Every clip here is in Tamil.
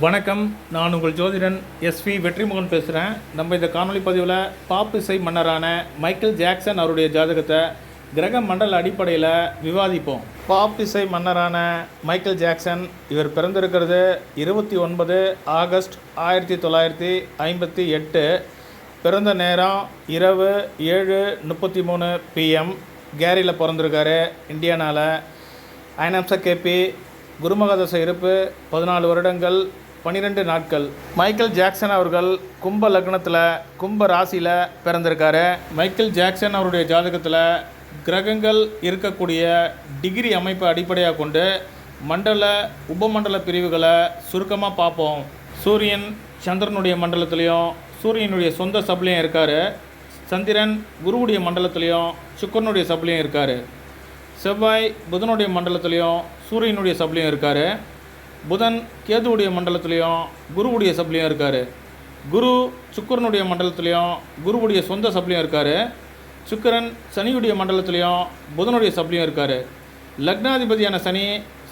வணக்கம். நான் உங்கள் ஜோதிடன் எஸ்வி வெற்றிமுகன் பேசுகிறேன். நம்ம இந்த காணொலி பதிவில் பாப் இசை மன்னரான மைக்கேல் ஜாக்சன் அவருடைய ஜாதகத்தை கிரக மண்டல அடிப்படையில் விவாதிப்போம். பாப் இசை மன்னரான மைக்கேல் ஜாக்சன் இவர் பிறந்திருக்கிறது 29 ஆகஸ்ட் 1958. பிறந்த நேரம் இரவு 7:33 PM. கேரியில் பிறந்திருக்காரு, இந்தியானாவில். ஐநம்ச கேபி. குருமகதச இருப்பு 14 வருடங்கள் 12 நாட்கள். மைக்கேல் ஜாக்சன் அவர்கள் கும்ப லக்னத்தில் கும்ப ராசியில் பிறந்திருக்காரு. மைக்கேல் ஜாக்சன் அவருடைய ஜாதகத்தில் கிரகங்கள் இருக்கக்கூடிய டிகிரி அமைப்பை அடிப்படையாக கொண்டு மண்டல உபமண்டல பிரிவுகளை சுருக்கமாக பார்ப்போம். சூரியன் சந்திரனுடைய மண்டலத்திலையும் சூரியனுடைய சொந்த சப்லையும் இருக்கார். சந்திரன் குருவுடைய மண்டலத்திலையும் சுக்கரனுடைய சப்லையும் இருக்கார். செவ்வாய் புதனுடைய மண்டலத்திலையும் சூரியனுடைய சப்லையும் இருக்கார். புதன் கேதுவுடைய மண்டலத்திலையும் குருவுடைய சப்லையும் இருக்கார். குரு சுக்கரனுடைய மண்டலத்திலையும் குருவுடைய சொந்த சப்லையும் இருக்கார். சுக்கரன் சனியுடைய மண்டலத்திலையும் புதனுடைய சப்லையும் இருக்கார். லக்னாதிபதியான சனி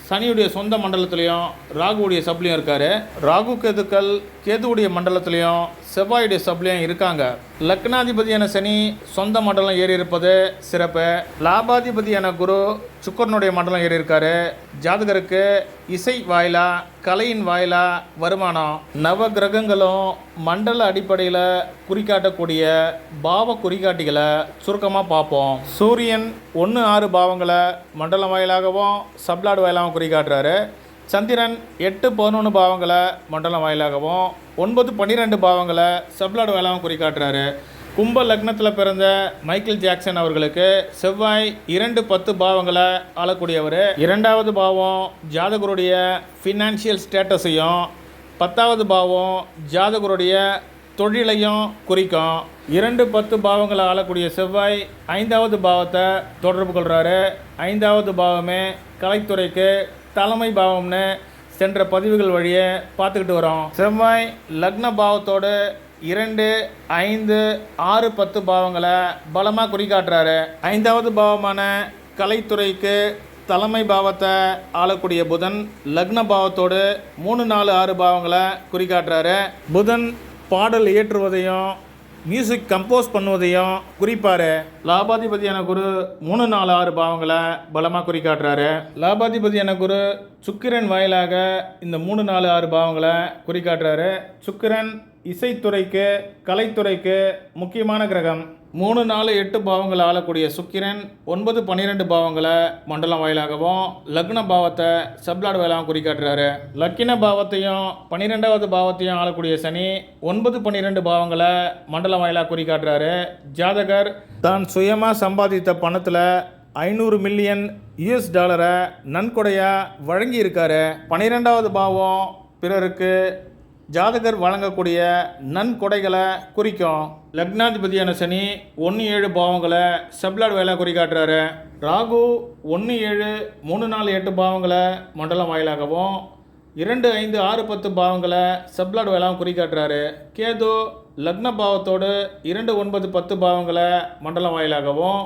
சனியுடைய சொந்த மண்டலத்திலையும் ராகுவுடைய சப்லையும் இருக்கார். ராகு கேதுக்கள் கேதுவுடைய மண்டலத்திலையும் செவ்வாயுடைய சப்லையும் இருக்காங்க. லக்னாதிபதியான சனி சொந்த மண்டலம் ஏறி இருப்பது சிறப்பு. லாபாதிபதியான குரு சுக்கரனுடைய மண்டலம் ஏறி இருக்காரு. ஜாதகருக்கு இசை வாயிலா கலையின் வாயிலா வருமானம். நவ கிரகங்களும் மண்டல அடிப்படையில் குறிக்காட்டக்கூடிய பாவ குறிகாட்டிகளை சுருக்கமாக பார்ப்போம். சூரியன் 1-6 பாவங்களை மண்டலம் வாயிலாகவும் சப்ளாடு வாயிலாகவும் குறிக்காட்டுறாரு. சந்திரன் 8-11 பாவங்களை மண்டலம் வாயிலாகவும் 9-12 பாவங்களை சப்ளாடு வாயிலாகவும் குறிக்காட்டுறாரு. கும்ப லக்னத்தில் பிறந்த மைக்கேல் ஜாக்சன் அவர்களுக்கு செவ்வாய் 2-10 பாவங்களை ஆளக்கூடியவர். 2வது பாவம் ஜாதகருடைய ஃபினான்ஷியல் ஸ்டேட்டஸையும் 10வது பாவம் ஜாதகருடைய தொழிலையும் குறிக்கும். 2-10 பாவங்களை ஆளக்கூடிய செவ்வாய் 5வது பாவத்தை தொடர்பு கொள்கிறாரு. 5வது பாவமே கலைத்துறைக்கு தலைமை பாவம்னு சென்ற பதிவுகள் வழியே பார்த்துக்கிட்டு வரோம். செவ்வாய் லக்ன பாவத்தோடு 2, 5, 6, 10 பாவங்களை பலமாக குறிக்காட்டுறாரு. 5வது பாவமான கலைத்துறைக்கு தலைமை பாவத்தை ஆளக்கூடிய புதன் லக்ன பாவத்தோடு 3, 4, 6 பாவங்களை குறிக்காட்டுறாரு. புதன் பாடல் இயற்றுவதையும் மியூசிக் கம்போஸ் பண்ணுவதையும் குறிப்பார். லாபாதிபதியான குரு 3, 4, 6 பாவங்களை பலமாக குறிக்காட்டுறாரு. லாபாதிபதியான குரு சுக்கிரன் வாயிலாக இந்த 3, 4, 6 பாவங்களை குறிக்காட்டுறாரு. சுக்கிரன் இசைத்துறைக்கு கலைத்துறைக்கு முக்கியமான கிரகம். 3, 4, 8 பாவங்களை ஆளக்கூடிய சுக்கிரன் 9, 12 பாவங்களை மண்டலம் வாயிலாகவும் லக்ன பாவத்தை சப்ளாடு வாயிலாகவும் குறிக்காட்டுறாரு. லக்கின பாவத்தையும் 12வது பாவத்தையும் ஆளக்கூடிய சனி 9, 12 பாவங்களை மண்டலம் வாயிலாக குறிக்காட்டுறாரு. ஜாதகர் தான் சுயமாக சம்பாதித்த பணத்தில் 500 மில்லியன் US நன்கொடையாக வழங்கியிருக்காரு. 12வது பாவம் பிறருக்கு ஜாதகர் வழங்கக்கூடிய நன்கொடைகளை குறிக்கும். லக்னாதிபதியான சனி 1-7 பாவங்களை சப்ளாடு வாயிலாக குறிக்காட்டுறாரு. ராகு 1-7, 3, 4, 8 பாவங்களை மண்டலம் வாயிலாகவும் 2, 5, 6, 10 பாவங்களை சப்ளாடு வாயிலாகவும் குறிக்காட்டுறாரு. கேது லக்ன பாவத்தோடு 2, 9, 10 பாவங்களை மண்டலம் வாயிலாகவும்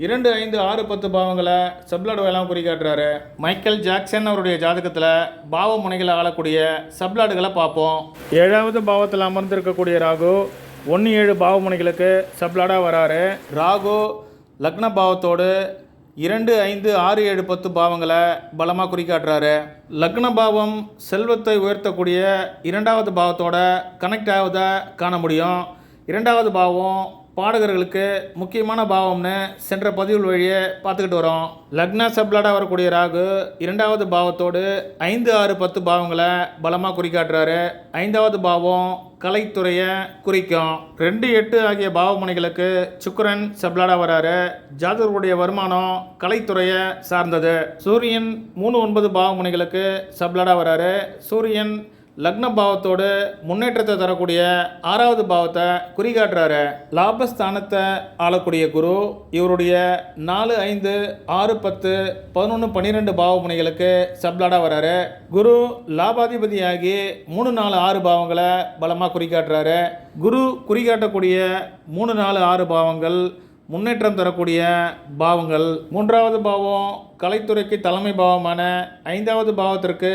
2, 5, 6, 10 பாவங்களை சப்ளாடு வாயிலாகவும் குறிக்காட்டுறாரு. மைக்கேல் ஜாக்சன் அவருடைய ஜாதகத்தில் பாவ முனைகளை ஆளக்கூடிய சப்ளாடுகளை பார்ப்போம். 7வது பாவத்தில் அமர்ந்திருக்கக்கூடிய ராகு 1-7 பாவ முனைகளுக்கு சப்ளாடாக வராரு. ராகு லக்ன பாவத்தோடு 2, 5, 6, 7, 10 பாவங்களை பலமாக குறிக்காட்டுறாரு. லக்ன பாவம் செல்வத்தை உயர்த்தக்கூடிய 2வது பாவத்தோட கனெக்ட் ஆவதை காண முடியும். 2வது பாவம் பாடகர்களுக்கு முக்கியமான பாவம்னு சென்ற பதிவுகள் வழியே பார்த்துக்கிட்டு வரோம். லக்ன சப்ளாடாக வரக்கூடிய ராகு 2வது பாவத்தோடு 5, 6, 10 பாவங்களை பலமாக குறிக்காட்டுறாரு. 5வது பாவம் கலைத்துறையை குறிக்கும். 2, 8 ஆகிய பாவமுனைகளுக்கு சுக்கிரன் சப்ளாடாக வராரு. ஜாதகருடைய வருமானம் கலைத்துறையை சார்ந்தது. சூரியன் 3, 9 பாவமுனைகளுக்கு சப்ளாடாக வராரு. சூரியன் லக்ன பாவத்தோடு முன்னேற்றத்தை தரக்கூடிய 6வது பாவத்தை குறிகாட்டுறாரு. லாபஸ்தானத்தை ஆளக்கூடிய குரு இவருடைய 4, 5, 6, 10, 11, 12 பாவ முனைகளுக்கு சப்ளாடாக வராரு. குரு லாபாதிபதியாகி 3, 4, 6 பாவங்களை பலமாக குறிக்காட்டுறாரு. குரு குறிகாட்டக்கூடிய 3, 4, 6 பாவங்கள் முன்னேற்றம் தரக்கூடிய பாவங்கள். 3வது பாவம் கலைத்துறைக்கு தலைமை பாவமான 5வது பாவத்திற்கு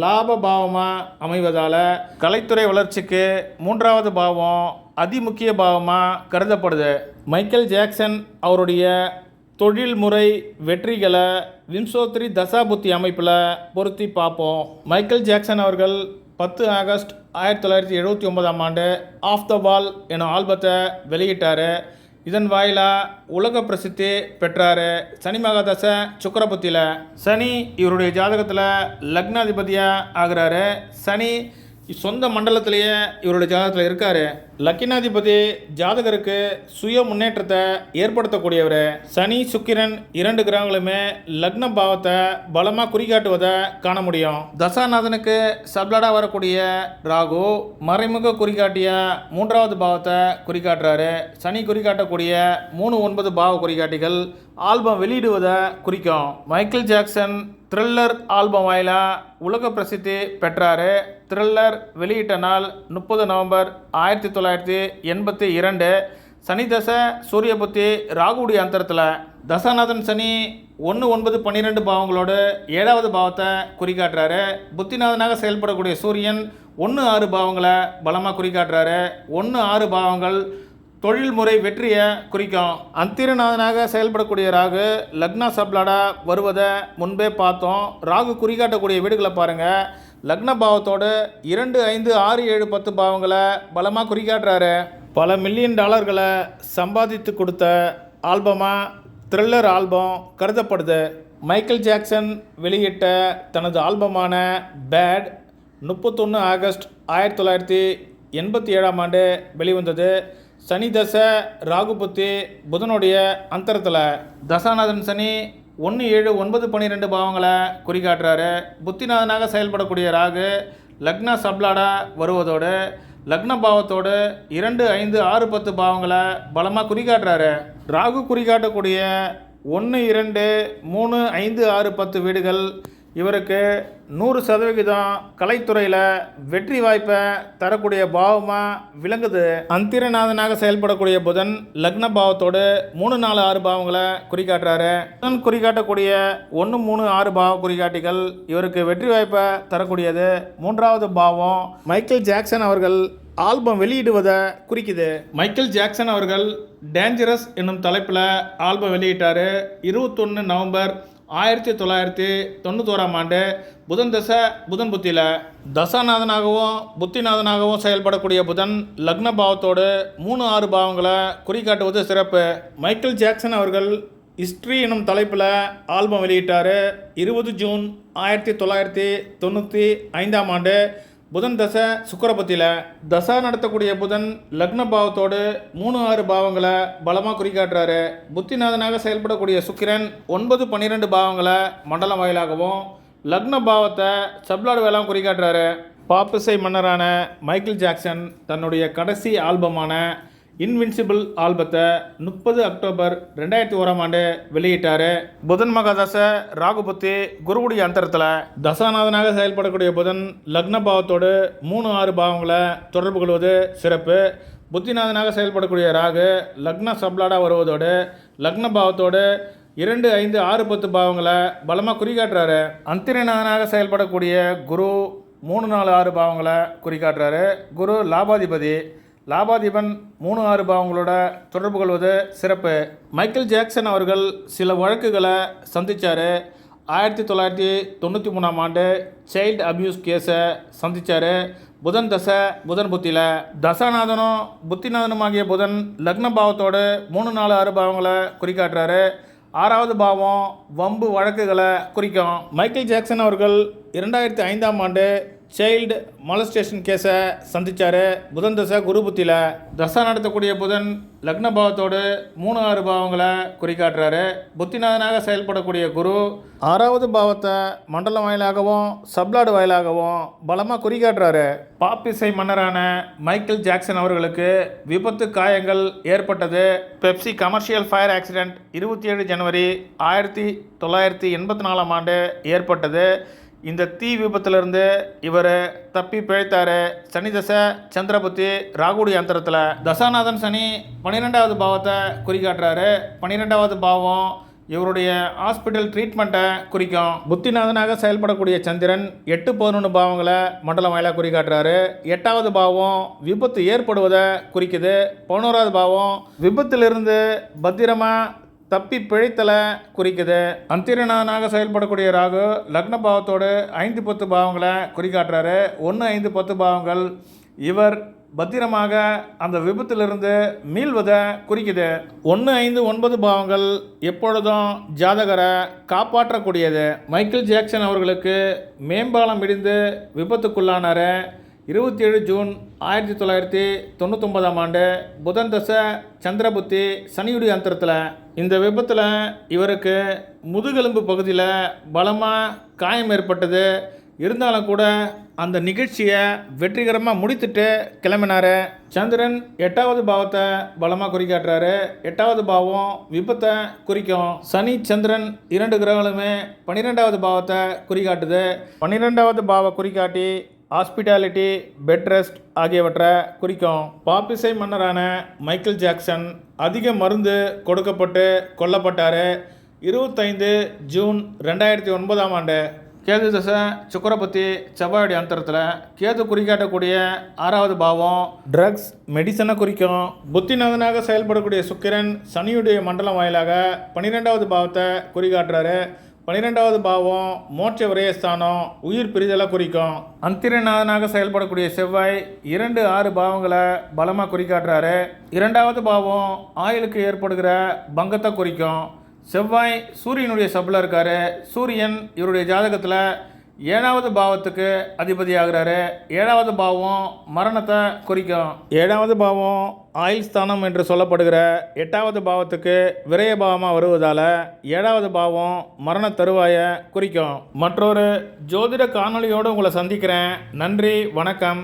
லாப பாவமாக அமைவதால் கலைத்துறை வளர்ச்சிக்கு 3வது பாவம் அதிமுக்கிய பாவமாக கருதப்படுது. மைக்கேல் ஜாக்சன் அவருடைய தொழில்முறை வெற்றிகளை விம்சோத்ரி தசாபுத்தி அமைப்பில் பொருத்தி பார்ப்போம். மைக்கேல் ஜாக்சன் அவர்கள் 10 ஆகஸ்ட் 1979ஆம் ஆண்டு ஆஃப் த வால் எனும் ஆல்பத்தை வெளியிட்டார். இதன் வாயிலாக உலக பிரசித்தி பெற்றார். சனி மகாதசை சுக்கிரபுத்தியில். சனி இவருடைய ஜாதகத்தில் லக்னாதிபதியாக ஆகிறாரு. சனி சொந்த மண்டலத்திலேயே இவருடைய ஜாதகத்தில் இருக்கார். லக்கினாதிபதி ஜாதகருக்கு சுய முன்னேற்றத்தை ஏற்படுத்தக்கூடியவர். சனி சுக்கிரன் 2 கிரகங்களுமே லக்ன பாவத்தை பலமாக குறிகாட்டுவதை காண முடியும். தசாநாதனுக்கு சப்ளடாக வரக்கூடிய ராகு மறைமுக குறிகாட்டிய 3வது பாவத்தை குறிகாட்டுறாரு. சனி குறிகாட்டக்கூடிய 3, 9 பாவ குறிகாட்டிகள் ஆல்பம் வெளியிடுவதை குறிக்கும். மைக்கேல் ஜாக்சன் த்ரில்லர் ஆல்பம் வாயிலாக உலக பிரசித்தி பெற்றார். த்ரில்லர் வெளியிட்ட நாள் 30 நவம்பர் 1982. சனி தசை சூரிய புத்தி ராகுடைய அந்தரத்தில். தசாநாதன் சனி 1, 9, 12 பாவங்களோடு 7வது பாவத்தை குறிகாட்டுறாரு. புத்திநாதனாக செயல்படக்கூடிய சூரியன் 1, 6 பாவங்களை பலமாக குறிகாட்டுறாரு. 1, 6 பாவங்கள் தொழில்முறை வெற்றியை குறிக்கும். அந்திரநாதனாக செயல்படக்கூடிய ராகு லக்னா சப்ளாடா வருவதை முன்பே பார்த்தோம். ராகு குறிகாட்டக்கூடிய வீடுகளை பாருங்கள். லக்ன பாவத்தோடு 2, 5, 6, 7, 10 பாவங்களை பலமாக குறிகாட்டுறாரு. பல மில்லியன் டாலர்களை சம்பாதித்து கொடுத்த ஆல்பமாக த்ரில்லர் ஆல்பம் கருதப்படுது. மைக்கேல் ஜாக்சன் வெளியிட்ட தனது ஆல்பமான பேட் 31 ஆகஸ்ட் 1987ஆம் ஆண்டு வெளிவந்தது. சனி தசை ராகு புத்தி புதனுடைய அந்தரத்தில். தசாநாதன் சனி 1, 7, 9, 12 பாவங்களை குறிகாட்டுறாரு. புத்திநாதனாக செயல்படக்கூடிய ராகு லக்னா சப்ளாடா வருவதோடு லக்ன பாவத்தோடு 2, 5, 6, 10 பாவங்களை பலமாக குறிகாட்டுறாரு. ராகு குறிகாட்டக்கூடிய 1, 2, 3, 5, 6, 10 வீடுகள் இவருக்கு 100% கலைத்துறையில் வெற்றி வாய்ப்பை தரக்கூடிய பாவமாக விளங்குது. அந்திரநாதனாக செயல்படக்கூடிய புதன் லக்ன பாவத்தோடு 3, 4, 6 பாவங்களை குறிகாட்டுறாரு. புதன் குறிகாட்டக்கூடிய 1, 3, 6 பாவ குறிகாட்டிகள் இவருக்கு வெற்றி வாய்ப்பை தரக்கூடியது. 3வது பாவம் மைக்கேல் ஜாக்சன் அவர்கள் ஆல்பம் வெளியிடுவதை குறிக்குது. மைக்கேல் ஜாக்சன் அவர்கள் டேஞ்சரஸ் என்னும் தலைப்பில் ஆல்பம் வெளியிட்டார். 21 நவம்பர் 1991ஆம் ஆண்டு புதன் தசை புதன் புத்தியில். தசாநாதனாகவும் புத்திநாதனாகவும் செயல்படக்கூடிய புதன் லக்ன பாவத்தோடு 3, 6 பாவங்களை குறிகாட்டுவது சிறப்பு. மைக்கேல் ஜாக்சன் அவர்கள் ஹிஸ்ட்ரி எனும் தலைப்பில் ஆல்பம் வெளியிட்டார். 20 ஜூன் 1995ஆம் ஆண்டு புதன் தசை சுக்கிரபத்தியில். தசா நடத்தக்கூடிய புதன் லக்ன பாவத்தோடு 3, 6 பாவங்களை பலமாக குறிக்காட்டுறாரு. புத்திநாதனாக செயல்படக்கூடிய சுக்கிரன் 9, 12 பாவங்களை மண்டலம் வாயிலாகவும் லக்ன பாவத்தை சப்ளாடு வேளாம் குறிக்காட்டுறாரு. பாப்பிசை மன்னரான மைக்கேல் ஜாக்சன் தன்னுடைய கடைசி ஆல்பமான இன்வின்சிபிள் ஆல்பத்தை 30 அக்டோபர் 2001ஆம் ஆண்டு வெளியிட்டார். புதன் மகாதசை ராகுபுத்தி குருவுடைய அந்தரத்தில். தசாநாதனாக செயல்படக்கூடிய புதன் லக்ன பாவத்தோடு 3, 6 பாவங்களை தொடர்பு கொள்வது சிறப்பு. புத்திநாதனாக செயல்படக்கூடிய ராகு லக்ன சப்ளாடா வருவதோடு லக்ன பாவத்தோடு 2, 5, 6, 10 பாவங்களை பலமாக குறிகாட்டுறாரு. அந்திரநாதனாக செயல்படக்கூடிய குரு 3, 4, 6 பாவங்களை குறிகாட்டுறாரு. குரு லாபாதிபதி. லாபாதிபன் 3, 6 பாவங்களோட தொடர்பு கொள்வது சிறப்பு. மைக்கேல் ஜாக்சன் அவர்கள் சில வழக்குகளை சந்தித்தார். 1993ஆம் ஆண்டு சைல்டு அபியூஸ் கேஸை சந்தித்தார். புதன் தசை புதன் புத்தியில். தசாநாதனும் புத்திநாதனுமாகிய புதன் லக்ன பாவத்தோடு 3, 4, 6 பாவங்களை குறிக்காட்டுறாரு. 6வது பாவம் வம்பு வழக்குகளை குறிக்கும். மைக்கேல் ஜாக்சன் அவர்கள் 2005ஆம் ஆண்டு சைல்டு மாலஸ்டேஷன் கேஸை சந்தித்தார். புதன் தசை குரு புத்தியில். தசா நடத்தக்கூடிய புதன் லக்ன பாவத்தோடு 3, 6 பாவங்களை குறிக்காட்டுறாரு. புத்திநாதனாக செயல்படக்கூடிய குரு 6வது பாவத்தை மண்டலம் வாயிலாகவும் சப்ளாடு வாயிலாகவும் பலமாக குறிக்காட்டுறாரு. பாப்பிசை மன்னரான மைக்கேல் ஜாக்சன் அவர்களுக்கு விபத்து காயங்கள் ஏற்பட்டது. பெப்சி கமர்ஷியல் ஃபயர் ஆக்சிடெண்ட் 27 ஜனவரி 1984ஆம் ஆண்டு ஏற்பட்டது. இந்த தீ விபத்துலேருந்து இவர் தப்பி பிழைத்தார். சனி தசை சந்திர புத்தி ராகுடைய அந்தரத்தில். தசாநாதன் சனி 12வது பாவத்தை குறிக்காட்டுறாரு. 12வது பாவம் இவருடைய ஹாஸ்பிட்டல் ட்ரீட்மெண்ட்டை குறிக்கும். புத்திநாதனாக செயல்படக்கூடிய சந்திரன் 8-11 பாவங்களை மண்டலம் வாயிலாக குறிக்காட்டுறாரு. 8வது பாவம் விபத்து ஏற்படுவதை குறிக்குது. 11வது பாவம் விபத்திலிருந்து பத்திரமாக தப்பி பிழைத்தலை குறிக்குது. அந்திரநாதனாக செயல்படக்கூடிய ராகு லக்ன பாவத்தோடு 5-10 பாவங்களை குறிக்காட்டுறாரு. 1-5-10 பாவங்கள் இவர் பத்திரமாக அந்த விபத்திலிருந்து மீள்வதை குறிக்குது. 1-5-9 பாவங்கள் எப்பொழுதும் ஜாதகரை காப்பாற்றக்கூடியது. மைக்கேல் ஜாக்சன் அவர்களுக்கு மேம்பாலம் இடிந்து விபத்துக்குள்ளானார். 27 ஜூன் 1999ஆம் ஆண்டு புதன் தசை சந்திரபுத்தி சனியுடைய அந்தரத்தில். இந்த விபத்தில் இவருக்கு முதுகெலும்பு பகுதியில் பலமாக காயம் ஏற்பட்டது. இருந்தாலும் கூட அந்த நிகழ்ச்சியை வெற்றிகரமாக முடித்துட்டு கிளம்பினார். சந்திரன் 8வது பாவத்தை பலமாக குறிக்காட்டுறாரு. 8வது பாவம் விபத்தை குறிக்கும். சனி சந்திரன் 2 கிரகங்களுமே 12வது பாவத்தை குறிக்காட்டுது. 12வது பாவ குறிக்காட்டி ஹாஸ்பிட்டாலிட்டி, பெட் ரெஸ்ட் ஆகியவற்றை குறிக்கும். பாப்பிசை மன்னரான மைக்கேல் ஜாக்சன் அதிக மருந்து கொடுக்கப்பட்டு கொல்லப்பட்டார். 25 ஜூன் 2009ஆம் ஆண்டு. கேது தசை சுக்கரபத்தி செவ்வாயுடைய அந்தரத்தில். கேது குறிக்காட்டக்கூடிய 6வது பாவம் ட்ரக்ஸ் மெடிசனை குறிக்கும். புத்திநாதனாக செயல்படக்கூடிய சுக்கிரன் சனியுடைய மண்டலம் வாயிலாக 12வது பாவத்தை குறிக்காட்டுறாரு. 12வது பாவம் மோட்ச விரயஸ்தானம், உயிர் பிரிதலை குறிக்கும். அந்திரநாதனாக செயல்படக்கூடிய செவ்வாய் 2-6 பாவங்களை பலமாக குறிக்காட்டுறாரு. 2வது பாவம் ஆயுளுக்கு ஏற்படுகிற பங்கத்தை குறிக்கும். செவ்வாய் சூரியனுடைய சப்பில் இருக்கார். சூரியன் இவருடைய ஜாதகத்தில் 7வது பாவத்துக்கு அதிபதி ஆகிறாரு. 7வது பாவம் மரணத்தை குறிக்கும். 7வது பாவம் ஆயுள் ஸ்தானம் என்று சொல்லப்படுகிற 8வது பாவத்துக்கு விரய பாவமாக வருவதால் 7வது பாவம் மரண தருவாயை குறிக்கும். மற்றொரு ஜோதிட காணொளியோடு உங்களை சந்திக்கிறேன். நன்றி, வணக்கம்.